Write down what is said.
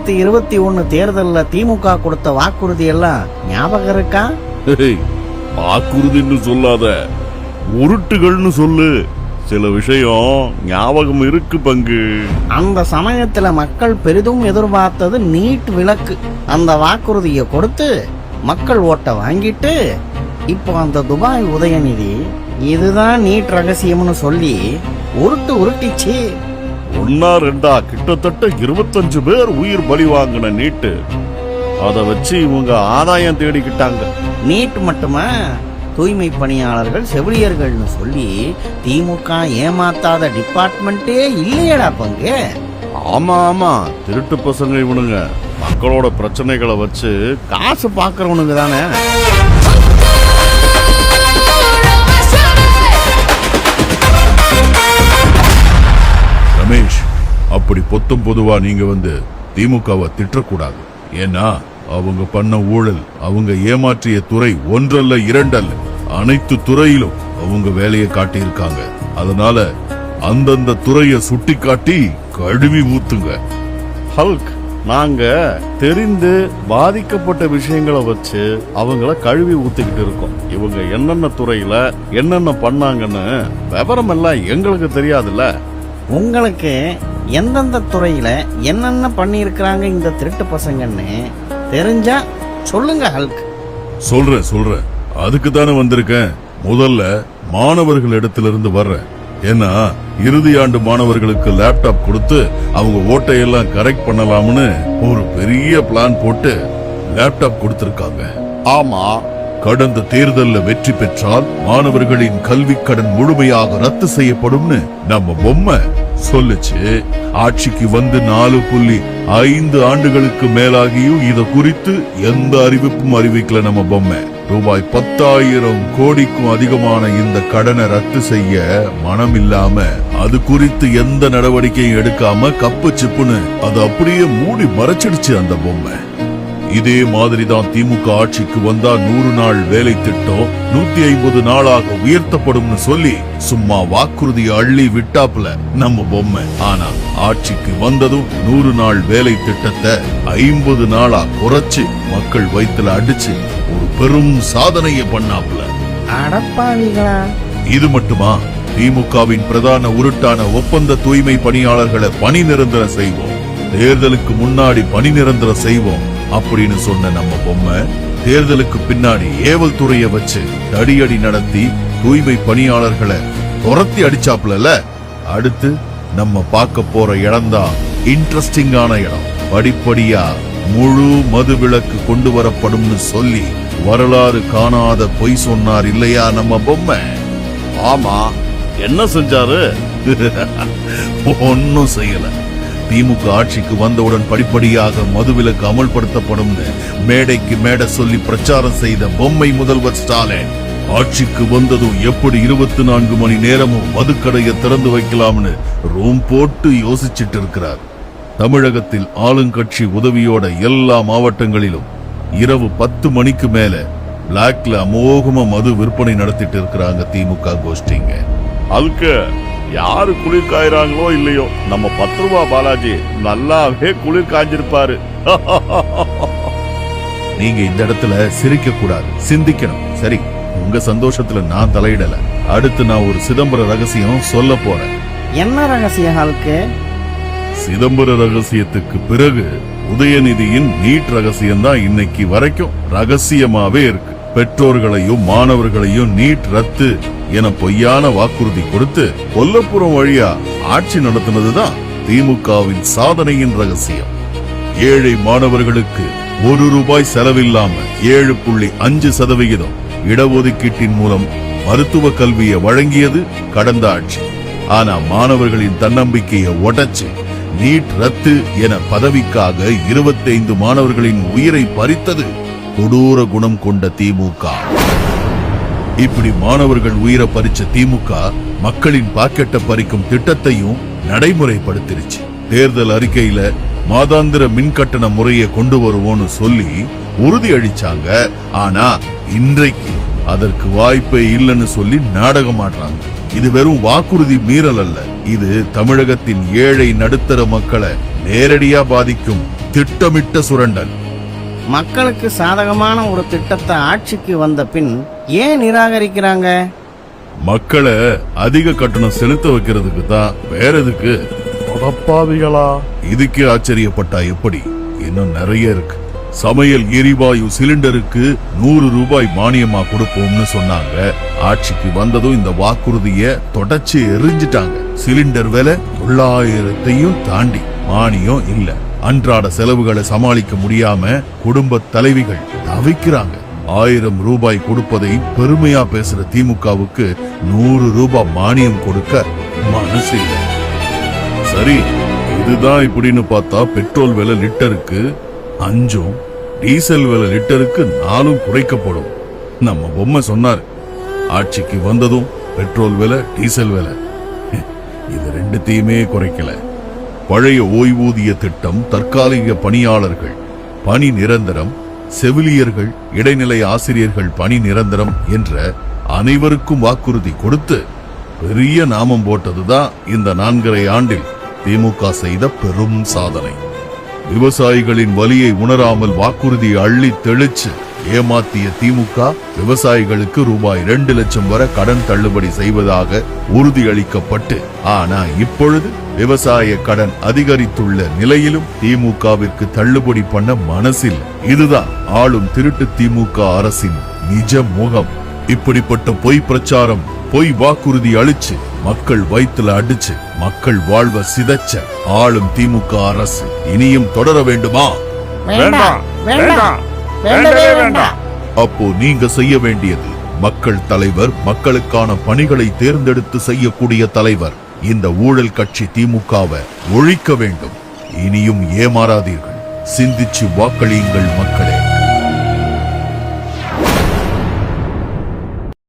2021 தேர்தல்ல திமுக கொடுத்த வாக்குறுதி எல்லாம் ஞாபகம் இருக்கா? வாக்குறுதின்னு சொல்லாத, உருட்டுகள்னு சொல்லு. சில விஷயம் ஞாபகம் இருக்கு பங்கு. அந்த சமயத்துல மக்கள் பெரிதும் எதிர்பார்த்தது நீட் விலக்கு. அந்த வாக்குறுதியை கொடுத்து மக்கள் ஓட்ட வாங்கிட்டு இப்போ அந்த துபாய் உதயநிதி இதுதான் நீட் ரகசியம்னு சொல்லி உருட்டிச்சு. ஒன்னா ரெண்டா கிட்டத்தட்ட 25 பேர் உயிர் பலி வாங்கின நீட்டு. அதை வச்சு இவங்க ஆதாயம் தேடிக்கிட்டாங்க. நீட் மட்டுமா, தூய்மை பணியாளர்கள் செவிலியர்கள்னு சொல்லி திமுக ஏமாத்தாத டிபார்ட்மெண்ட்டே இல்லையடா பங்கு. ஆமா ஆமா, திருட்டு பசங்க இவனுங்க. மக்களோட பிரச்சனைகளை வச்சு காசு பாக்குறவனுங்க தானே. ரமேஷ், அப்படி பொத்தும் பொதுவா நீங்க வந்து திமுகவை திட்டக்கூடாது. ஏன்னா அவங்க பண்ண ஊழல், அவங்க ஏமாற்றிய துறை ஒன்றல்ல இரண்டல்ல, அனைத்து துறையிலும் அவங்க வேலையை காட்டியிருக்காங்க. அதனால அந்தந்த துறையை சுட்டி காட்டி கழுவி ஊத்துங்க. ஹல்க், நாங்க தெரிந்து பாதிக்கப்பட்ட விஷயங்களை வச்சு அவங்கள கழுவி ஊத்திக்கிட்டு இருக்கோம். இவங்க என்னென்ன துறையில என்னென்ன பண்ணாங்கன்னு விவரம் எல்லாம் எங்களுக்கு தெரியாதுல்ல. உங்களுக்கு எந்தெந்த துறையில என்னென்ன பண்ணியிருக்கிறாங்க இந்த திருட்டு பசங்கன்னு தெரிஞ்சா சொல்லுங்க ஹல்க். சொல்றேன். அதுக்கு தானே வந்திருக்கேன். முதல்ல மாணவர்கள் இடத்திலிருந்து வர்றேன். ஏன்னா இறுதி ஆண்டு மாணவர்களுக்கு லேப்டாப் கொடுத்து அவங்க ஓட்டையெல்லாம் கரெக்ட் பண்ணலாம்னு ஒரு பெரிய பிளான் போட்டு லேப்டாப் கொடுத்திருக்காங்க. ஆமா, கடந்த தேர்தல்ல வெற்றி பெற்றால் மாணவர்களின் கல்வி கடன் முழுமையாக ரத்து செய்யப்படும்னு நம்ம பொம்மை சொல்லுச்சு. ஆட்சிக்கு வந்து 4.5 ஆண்டுகளுக்கு மேலாகியும் இத குறித்து எந்த அறிவிப்பும் அறிவிக்கல நம்ம பொம்மை. ரூபாய் 10,000 கோடிக்கும் அதிகமான இந்த கடனை ரத்து செய்ய மனம் இல்லாம அது குறித்து எந்த நடவடிக்கையும் எடுக்காம கப்பு சிப்புன்னு அது அப்படியே மூடி மறைச்சிடுச்சு அந்த பொம்மை. இதே மாதிரிதான் திமுக ஆட்சிக்கு வந்தா 100 நாள் வேலை திட்டம் 150 நாளாக உயர்த்தப்படும் சொல்லி சும்மா வாக்குறுதி அள்ளி விட்டாப்புல நம்ம பொம்மை. ஆனா ஆட்சிக்கு வந்ததும் 100 நாள் வேலை திட்டத்தை 50 நாளா குறைச்சு மக்கள் வயித்துல அடிச்சு ஒரு பெரும் சாதனையை பண்ணாப்புல. அடப்பாவிகளா! இது மட்டுமா, திமுகவின் பிரதான உருட்டான ஒப்பந்த தூய்மை பணியாளர்களை பணி நிரந்தரம் செய்வோம், தேர்தலுக்கு முன்னாடி பணி நிரந்தரம் செய்வோம் அப்படின்னு சொன்ன நம்ம பொம்மை தேர்தலுக்கு பின்னாடி ஏவல் துறையை வச்சு தடியடி நடத்தி தூய்மை பணியாளர்களை துரத்தி அடிச்சாப்புல. அடுத்து நம்ம பார்க்க போற இடம்தான் இன்ட்ரெஸ்டிங்கான இடம். படிப்படியா முழு மது விலக்கு கொண்டு வரப்படும் சொல்லி வரலாறு காணாத பொய் சொன்னார் இல்லையா நம்ம பொம்மை. ஆமா, என்ன செஞ்சாரு? ஒன்னும் செய்யல. திமுக ஆட்சிக்கு வந்தவுடன் படிப்படியாக மதுவிலக்கு அமல்படுத்தப்படும் மேடைக்கு மேடை சொல்லி பிரச்சாரம் செய்த பொம்மை முதல்வர் ஸ்டாலின் ஆட்சிக்கு வந்ததும் எப்படி 24 மணி நேரமும் மதுக்கடையை திறந்து வைக்கலாம்னு ரூம் போட்டு யோசிச்சுட்டு இருக்கிறார். தமிழகத்தில் ஆளுங்கட்சி உதவியோட எல்லா மாவட்டங்களிலும் இரவு 10 மணிக்கு மேல பிளாக்ல அமோகமா மது விற்பனை நடத்திட்டு இருக்கிறாங்க திமுக கோஷ்டிங்க. அல்க, யாரு குளிர் காய்றாங்களோ இல்லையோ, நம்ம 10 ரூபா பாலாஜி நல்லாவே குளிர் காய்ஞ்சிருப்பாரு. நீங்க இந்த இடத்துல சிரிக்க கூடாது, சிந்திக்கணும். சரி, உங்க சந்தோஷத்துல நான் தலையிடல. அடுத்து நான் ஒரு சிதம்பர ரகசியம் சொல்ல போறேன். என்ன ரகசியம் ஹல்க்கு? சிதம்பர ரகசியத்துக்கு பிறகு உதயநிதியின் நீட் ரகசியம் தான் இன்னைக்கு வரைக்கும் ரகசியமாவே இருக்கு. பெற்றோர்களையும் மாணவர்களையும் நீட் ரத்து என பொய்யான வாக்குறுதி கொடுத்து கொல்லப்புறம் வழியா ஆட்சி நடத்தினதுதான் திமுகவின் சாதனையின் ரகசியம். ஏழை மாணவர்களுக்கு 1 ரூபாய் செலவில்லாம 7.5% இடஒதுக்கீட்டின் மூலம் மருத்துவ கல்வியை வழங்கியது கடந்த ஆட்சி. ஆனா மாணவர்களின் தன்னம்பிக்கையை உடைச்சு நீட் ரத்து என பதவிக்காக 25 மாணவர்களின் உயிரை பறித்தது கொடூர குணம் கொண்ட திமுக. இப்படி மாணவர்கள் உயிரை பறிச்ச திமுக மக்களின் பாக்கெட்டை பறிக்கும் திட்டத்தையும் நடைமுறைப்படுத்திருச்சு. தேர்தல் அறிக்கையில மாதாந்திர மின்கட்டண முறையை கொண்டு வருவோம்னு சொல்லி உறுதி அளிச்சாங்க. ஆனா இன்றைக்கு அதற்கு வாய்ப்பே இல்லைன்னு சொல்லி நாடகம் ஆடுறாங்க. இது வெறும் வாக்குறுதி மீறல் அல்ல, இது தமிழகத்தின் ஏழை நடுத்தர மக்களை நேரடியா பாதிக்கும் திட்டமிட்ட சுரண்டல். மக்களுக்கு சாதகமான ஒரு திட்டத்தை ஆட்சிக்கு வந்த பின் ஏன் நிராகரிக்கிறாங்க? மக்களை அதிக கட்டணம் செலுத்த வைக்கிறதுக்கு தான், வேற எதுக்கு? அடப்பாவிகளா! இதுக்கே ஆச்சரியப்பட்டா எப்படி? இன்னும் நிறைய இருக்கு. சமையல் எரிவாயு சிலிண்டருக்கு 100 ரூபாய் மானியமா கொடுப்போம்னு சொன்னாங்க. ஆட்சிக்கு வந்ததும் இந்த வாக்குறுதிய தொடச்சி எரிஞ்சிட்டாங்க. சிலிண்டர் விலை 900ஐயும் தாண்டி மானியம் இல்ல. அன்றாட செலவுகளை சமாளிக்க முடியாம குடும்ப தலைவிகள் தவிக்கிறாங்க. 1000 ரூபாய் கொடுப்பதை பெருமையா பேசுற திமுகவுக்கு 100 ரூபாய் மானியம் கொடுக்க மனசு இல்ல. சரி, இதுதான் இப்படின்னு பார்த்தா பெட்ரோல் விலை லிட்டருக்கு 5, டீசல் விலை லிட்டருக்கு 4 குறைக்கப்படும். நம்ம பொம்மை சொன்னார், ஆட்சிக்கு வந்ததும் பெட்ரோல் விலை, டீசல் விலை இது ரெண்டுத்தையுமே குறைக்கல. பழைய ஓய்வூதிய திட்டம், தற்காலிக பணியாளர்கள் பணி நிரந்தரம், செவிலியர்கள், இடைநிலை ஆசிரியர்கள் பணி நிரந்தரம் என்ற அனைவருக்கும் வாக்குறுதி கொடுத்து பெரிய நாமம் போட்டதுதான் இந்த 4.5 ஆண்டில் திமுக செய்த பெரும் சாதனை. விவசாயிகளின் வலியை உணராமல் வாக்குறுதி அள்ளி தெளிச்சு ஏமாத்திய திமுக விவசாயிகளுக்கு ரூபாய் 2 லட்சம் வரை கடன் தள்ளுபடி செய்வதாக உறுதியளிக்கப்பட்டு, ஆனா இப்பொழுது விவசாய கடன் அதிகரித்துள்ள நிலையிலும் திமுகவிற்கு தள்ளுபடி பண்ண மனசில். இதுதான் ஆளும் திருட்டு திமுக அரசின் நிஜ முகம். இப்படிப்பட்ட பொய் பிரச்சாரம், பொய் வாக்குறுதி அளிச்சு மக்கள் வயிற்றுல அடிச்சு மக்கள் வாழ்வ சிதைச்ச ஆளும் திமுக அரசு இனியும் தொடர வேண்டுமா? வேண்டாம், வேண்டாம், வேண்டவே வேண்டாம். அப்போ நீங்க செய்ய வேண்டியது, மக்கள் தலைவர், மக்களுக்கான பணிகளை தேர்ந்தெடுத்து செய்யக்கூடிய தலைவர். இந்த ஊழல் கட்சி திமுகவை ஒழிக்க வேண்டும். இனியும் ஏமாறாதீர்கள். சிந்திச்சு வாக்களியுங்கள் மக்களே.